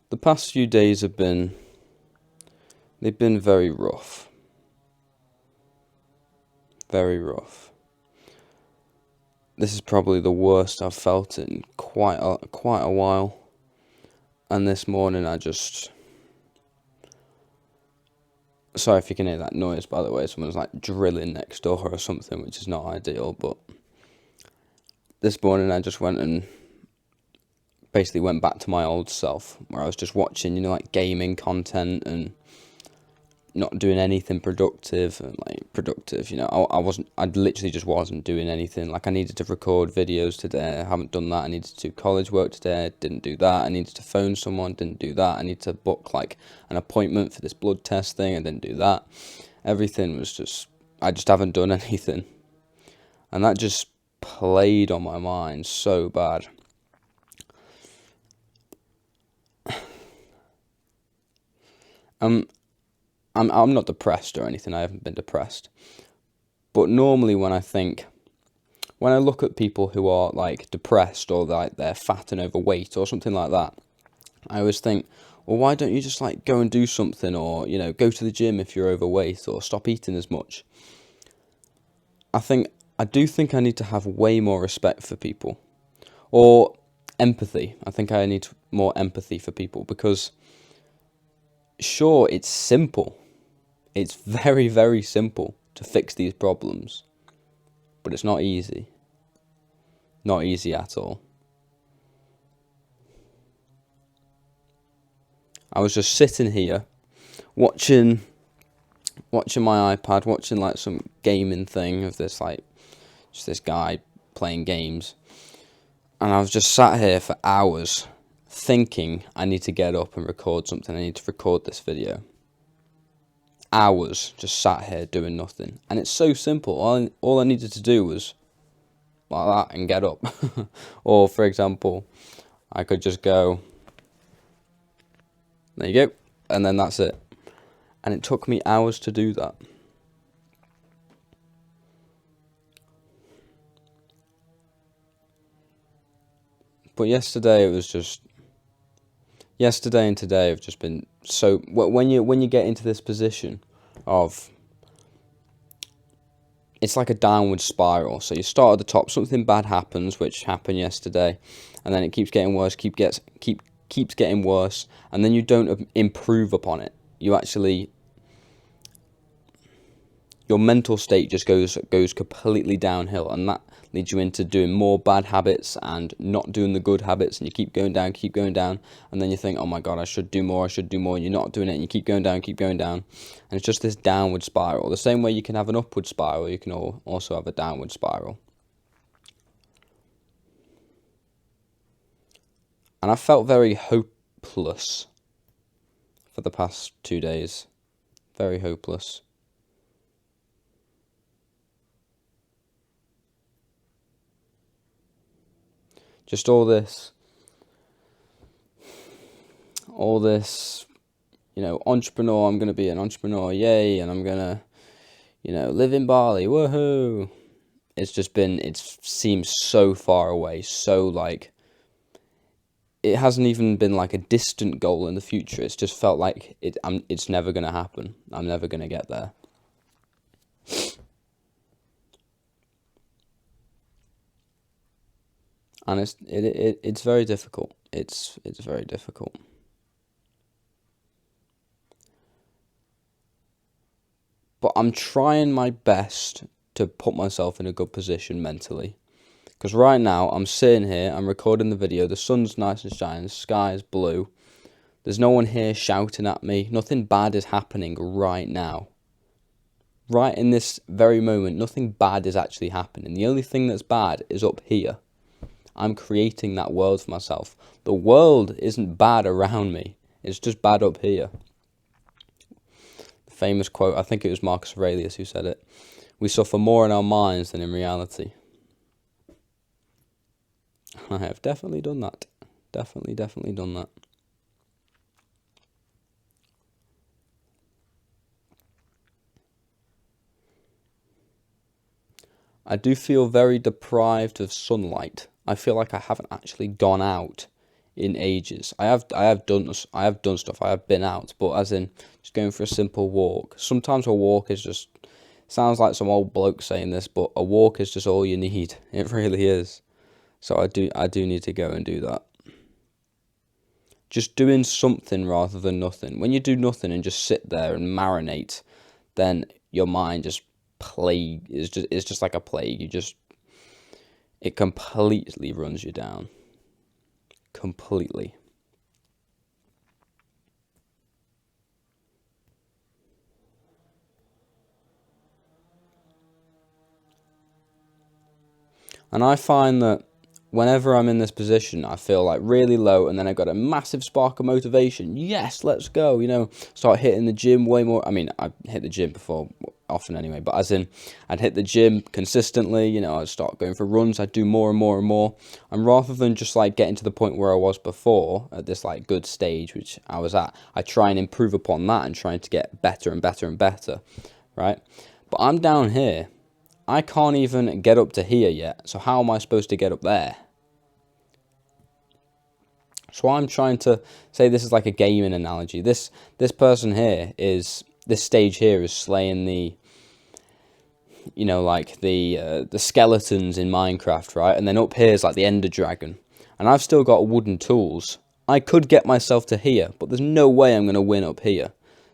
The past few days they've been very rough. Very rough. This is probably the worst I've felt in quite a while. And this morning sorry if you can hear that noise, by the way, someone's like drilling next door or something, which is not ideal, but this morning I just went and basically went back to my old self, where I was just watching, like gaming content and not doing anything productive. I literally just wasn't doing anything. Like, I needed to record videos today, I haven't done that. I needed to do college work today, didn't do that. I needed to phone someone, didn't do that. I need to book like an appointment for this blood test thing, I didn't do that. Everything was just, I just haven't done anything, and that just played on my mind so bad. I'm not depressed or anything. I haven't been depressed. But normally when I look at people who are like depressed, or like they're fat and overweight or something like that, I always think, well, why don't you just like go and do something, or, go to the gym if you're overweight, or stop eating as much. I do think I need to have way more respect for people, or empathy. I think I need more empathy for people, because sure, it's simple. It's very, very simple to fix these problems, but it's not easy. Not easy at all. I was just sitting here watching my iPad, watching like some gaming thing of this, like, just this guy playing games, and I was just sat here for hours thinking I need to get up and record something. I need to record this video. Hours just sat here doing nothing, and it's so simple. All I needed to do was like that and get up. Or, for example, I could just go, there you go, and then that's it. And it took me hours to do that. But yesterday and today have just been so, when you get into this position of, it's like a downward spiral. So you start at the top, something bad happens, which happened yesterday, and then it keeps getting worse, keeps getting worse, and then you don't improve upon it. Your mental state just goes completely downhill, and that leads you into doing more bad habits and not doing the good habits, and you keep going down, and then you think, oh my god, I should do more, and you're not doing it, and you keep going down, and it's just this downward spiral. The same way you can have an upward spiral, you can also have a downward spiral. And I felt very hopeless for the past 2 days. Very hopeless. Just all this, entrepreneur, I'm going to be an entrepreneur, yay, and I'm going to, live in Bali, woohoo. It seems so far away, so like, it hasn't even been like a distant goal in the future. It's just felt like it's never going to happen. I'm never going to get there. And it's very difficult. It's very difficult. But I'm trying my best to put myself in a good position mentally. Because right now, I'm sitting here, I'm recording the video, the sun's nice and shining, the sky is blue. There's no one here shouting at me. Nothing bad is happening right now. Right in this very moment, nothing bad is actually happening. The only thing that's bad is up here. I'm creating that world for myself. The world isn't bad around me. It's just bad up here. The famous quote, I think it was Marcus Aurelius who said it. We suffer more in our minds than in reality. I have definitely done that. Definitely done that. I do feel very deprived of sunlight. I feel like I haven't actually gone out in ages. I have done stuff. I have been out, but as in just going for a simple walk. Sometimes a walk is just, sounds like some old bloke saying this, but a walk is just all you need. It really is. So I do need to go and do that. Just doing something rather than nothing. When you do nothing and just sit there and marinate, then your mind just it's just like a plague. It completely runs you down. Completely. And I find that whenever I'm in this position, I feel like really low, and then I got a massive spark of motivation. Yes, let's go. Start hitting the gym way more. I mean, I hit the gym before often anyway, but as in, I'd hit the gym consistently. I'd start going for runs. I'd do more and more and more. And rather than just like getting to the point where I was before at this like good stage, which I was at, I try and improve upon that and trying to get better and better and better, right? But I'm down here. I can't even get up to here yet, so how am I supposed to get up there? So I'm trying to say this is like a gaming analogy. This person here is, this stage here is slaying the, like the skeletons in Minecraft, right? And then up here is like the Ender Dragon. And I've still got wooden tools. I could get myself to here, but there's no way I'm going to win up here.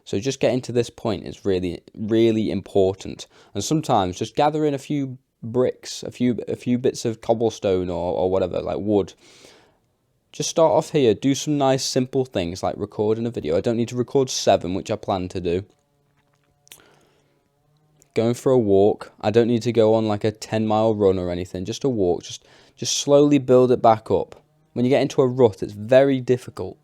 So just getting to this point is really, really important. And sometimes just gathering a few bricks, a few bits of cobblestone or whatever, like wood. Just start off here, do some nice simple things like recording a video. I don't need to record 7, which I plan to do. Going for a walk. I don't need to go on like a 10-mile run or anything, just a walk. Just slowly build it back up. When you get into a rut, it's very difficult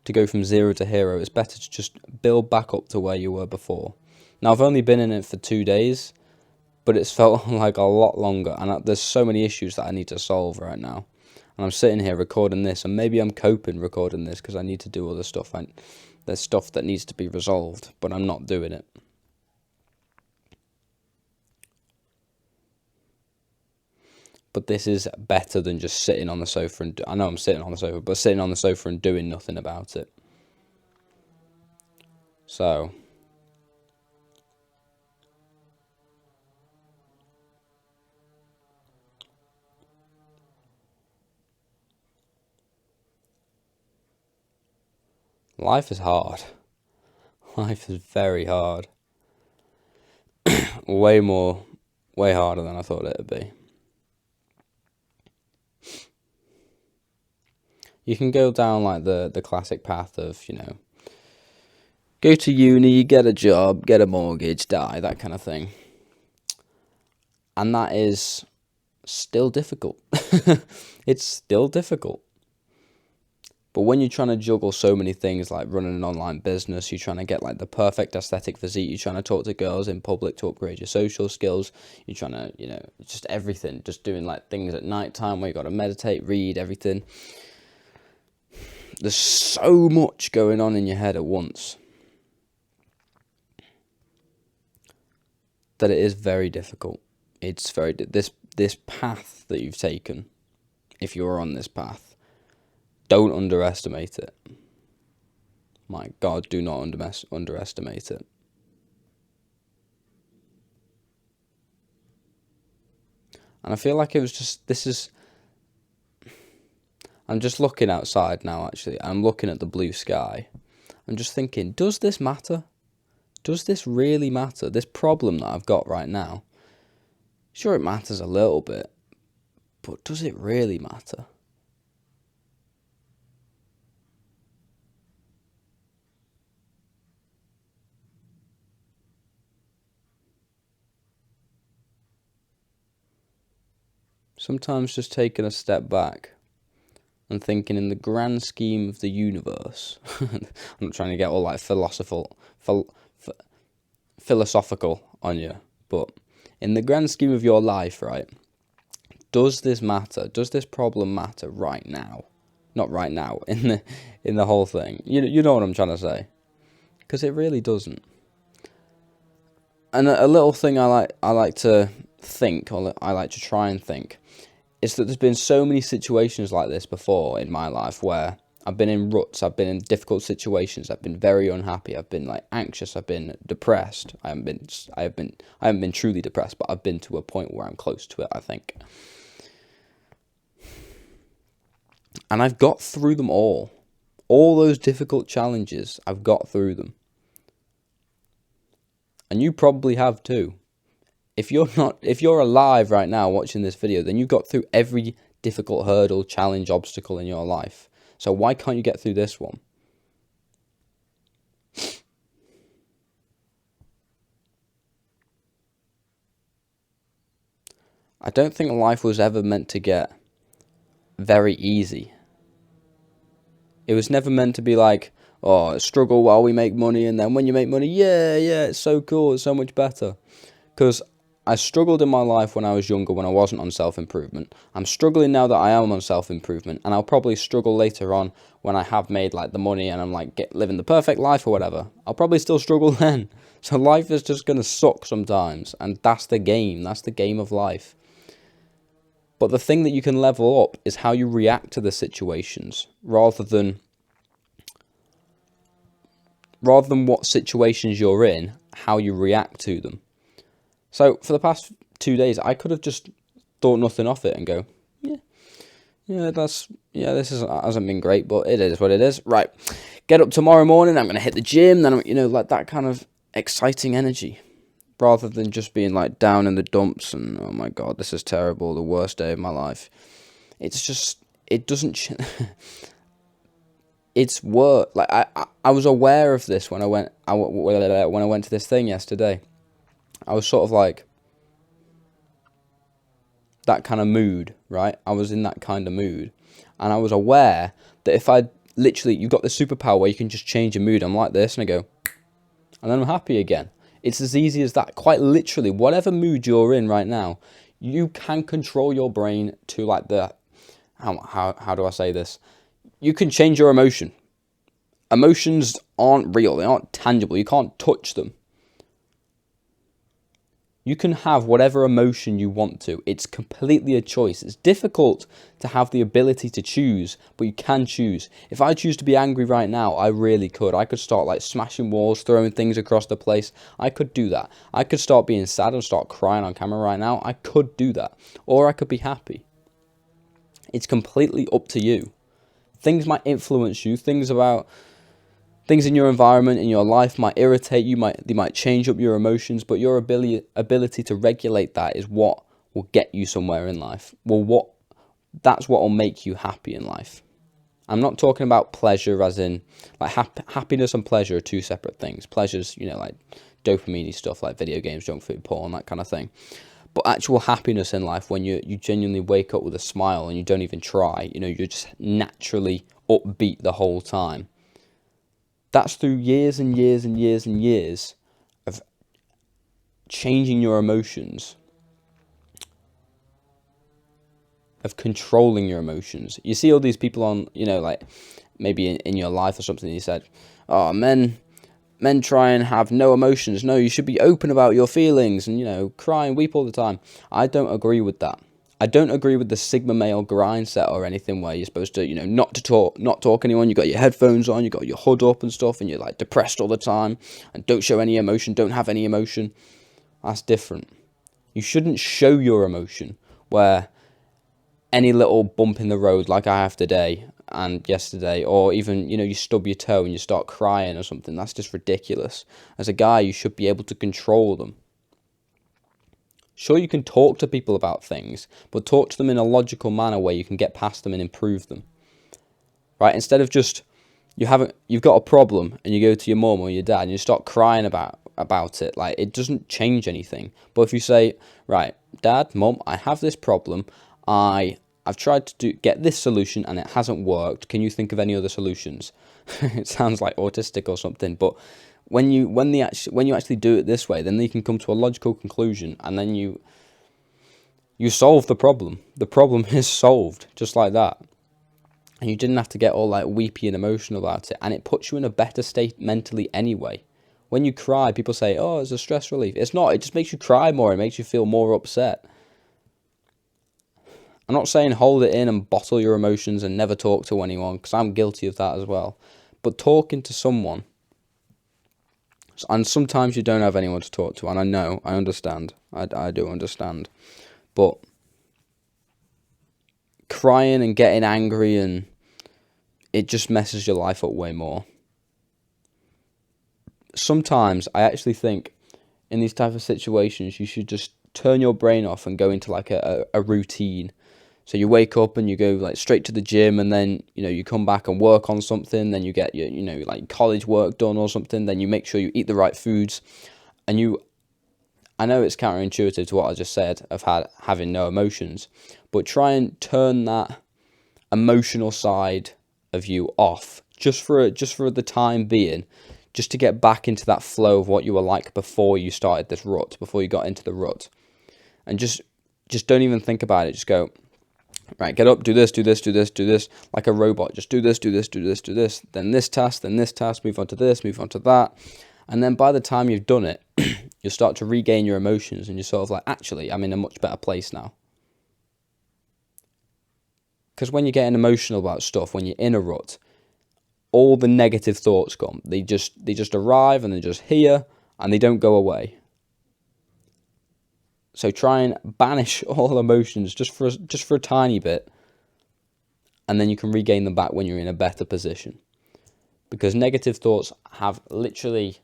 to go from 0 to hero. It's better to just build back up to where you were before. Now, I've only been in it for 2 days, but it's felt like a lot longer, and there's so many issues that I need to solve right now. And I'm sitting here recording this, and maybe I'm coping recording this because I need to do other stuff. There's stuff that needs to be resolved, but I'm not doing it. But this is better than just sitting on the sofa and I know I'm sitting on the sofa, but sitting on the sofa and doing nothing about it. So life is hard. Life is very hard. way harder than I thought it would be. You can go down like the classic path of, go to uni, get a job, get a mortgage, die, that kind of thing. And that is still difficult. It's still difficult. But when you're trying to juggle so many things like running an online business, you're trying to get like the perfect aesthetic physique, you're trying to talk to girls in public to upgrade your social skills, you're trying to, just everything, just doing like things at night time where you got to meditate, read, everything. There's so much going on in your head at once that it is very difficult. It's this path that you've taken, if you're on this path, don't underestimate it. My God, do not underestimate it. And I feel like it was just, I'm just looking outside now, actually. I'm looking at the blue sky. I'm just thinking, does this matter? Does this really matter? This problem that I've got right now, sure it matters a little bit, but does it really matter? Sometimes just taking a step back and thinking in the grand scheme of the universe. I'm not trying to get all like philosophical on you, but in the grand scheme of your life, right? Does this matter? Does this problem matter right now? Not right now, in the whole thing. You know what I'm trying to say? Because it really doesn't. And a little thing I like to think, or I like to try and think, is that there's been so many situations like this before in my life where I've been in ruts, I've been in difficult situations, I've been very unhappy, I've been like anxious, I've been depressed. I haven't been truly depressed, but I've been to a point where I'm close to it, I think. And I've got through them all. All those difficult challenges, I've got through them. And you probably have too. If you're alive right now watching this video, then you've got through every difficult hurdle, challenge, obstacle in your life. So why can't you get through this one? I don't think life was ever meant to get very easy. It was never meant to be like, oh, struggle while we make money, and then when you make money, yeah, it's so cool, it's so much better. Because I struggled in my life when I was younger, when I wasn't on self-improvement. I'm struggling now that I am on self-improvement, and I'll probably struggle later on when I have made like the money and I'm like living the perfect life or whatever. I'll probably still struggle then. So life is just going to suck sometimes, and that's the game. That's the game of life. But the thing that you can level up is how you react to the situations, rather than what situations you're in, how you react to them. So for the past 2 days, I could have just thought nothing of it and go, this hasn't been great, but it is what it is. Right, get up tomorrow morning, I'm going to hit the gym, then, like that kind of exciting energy, rather than just being like down in the dumps and, oh my God, this is terrible, the worst day of my life. It's just, it doesn't, it's work. Like I was aware of this when I went to this thing yesterday. I was sort of like that kind of mood, right? I was in that kind of mood. And I was aware that if you've got the superpower where you can just change your mood. I'm like this and I go, and then I'm happy again. It's as easy as that. Quite literally, whatever mood you're in right now, you can control your brain to like how do I say this? You can change your emotion. Emotions aren't real. They aren't tangible. You can't touch them. You can have whatever emotion you want to. It's completely a choice. It's difficult to have the ability to choose, but you can choose. If I choose to be angry right now, I really could. I could start like smashing walls, throwing things across the place. I could do that. I could start being sad and start crying on camera right now. I could do that. Or I could be happy. It's completely up to you. Things might influence you. Things in your environment, in your life might irritate you, they might change up your emotions, but your ability to regulate that is what will get you somewhere in life. That's what will make you happy in life. I'm not talking about pleasure as in, like happiness and pleasure are two separate things. Pleasure's, like dopamine stuff like video games, junk food, porn, that kind of thing. But actual happiness in life, when you genuinely wake up with a smile and you don't even try, you're just naturally upbeat the whole time. That's through years and years and years and years of changing your emotions, of controlling your emotions. You see all these people on, like maybe in your life or something, you said, oh, men try and have no emotions. No, you should be open about your feelings and, cry and weep all the time. I don't agree with that. I don't agree with the Sigma male grind set or anything where you're supposed to, not talk anyone. You got your headphones on, you got your hood up and stuff, and you're like depressed all the time and don't show any emotion, don't have any emotion. That's different. You shouldn't show your emotion where any little bump in the road like I have today and yesterday, or even, you stub your toe and you start crying or something. That's just ridiculous. As a guy, you should be able to control them. Sure, you can talk to people about things, but talk to them in a logical manner where you can get past them and improve them. Right? Instead of just, you've got a problem and you go to your mum or your dad and you start crying about it, like it doesn't change anything. But if you say, right, Dad, Mum, I have this problem, I've tried to get this solution and it hasn't worked. Can you think of any other solutions? It sounds like autistic or something, but when you actually do it this way, then you can come to a logical conclusion, and then you solve the problem. The problem is solved, just like that. And you didn't have to get all like weepy and emotional about it, and it puts you in a better state mentally anyway. When you cry, people say, oh, it's a stress relief. It's not. It just makes you cry more. It makes you feel more upset. I'm not saying hold it in and bottle your emotions and never talk to anyone, because I'm guilty of that as well. But talking to someone, and sometimes you don't have anyone to talk to, and I know, I understand, I do understand. But crying and getting angry, and it just messes your life up way more. Sometimes I actually think in these type of situations you should just turn your brain off and go into like a routine. So you wake up and you go like straight to the gym, and then you come back and work on something, then you get your like college work done or something, then you make sure you eat the right foods, and I know it's counterintuitive to what I just said of having no emotions, but try and turn that emotional side of you off just for the time being, just to get back into that flow of what you were like before you started this rut, before you got into the rut. And just don't even think about it. Just go, right, get up, do this, do this, do this, do this, like a robot. Just do this, do this, do this, do this, then this task, move on to this, move on to that. And then by the time you've done it, you'll start to regain your emotions, and you're sort of like, actually, I'm in a much better place now. Because when you're getting emotional about stuff, when you're in a rut, all the negative thoughts come. They just arrive, and they're just here, and they don't go away. So try and banish all emotions just for a tiny bit, and then you can regain them back when you're in a better position. Because negative thoughts have literally,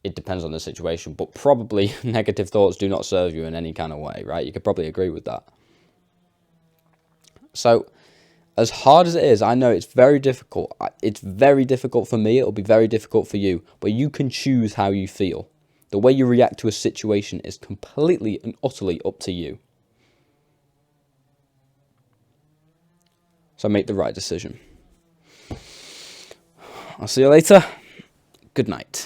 it depends on the situation, but probably negative thoughts do not serve you in any kind of way, right? You could probably agree with that. So, as hard as it is, I know it's very difficult. It's very difficult for me. It'll be very difficult for you. But you can choose how you feel. The way you react to a situation is completely and utterly up to you. So make the right decision. I'll see you later. Good night.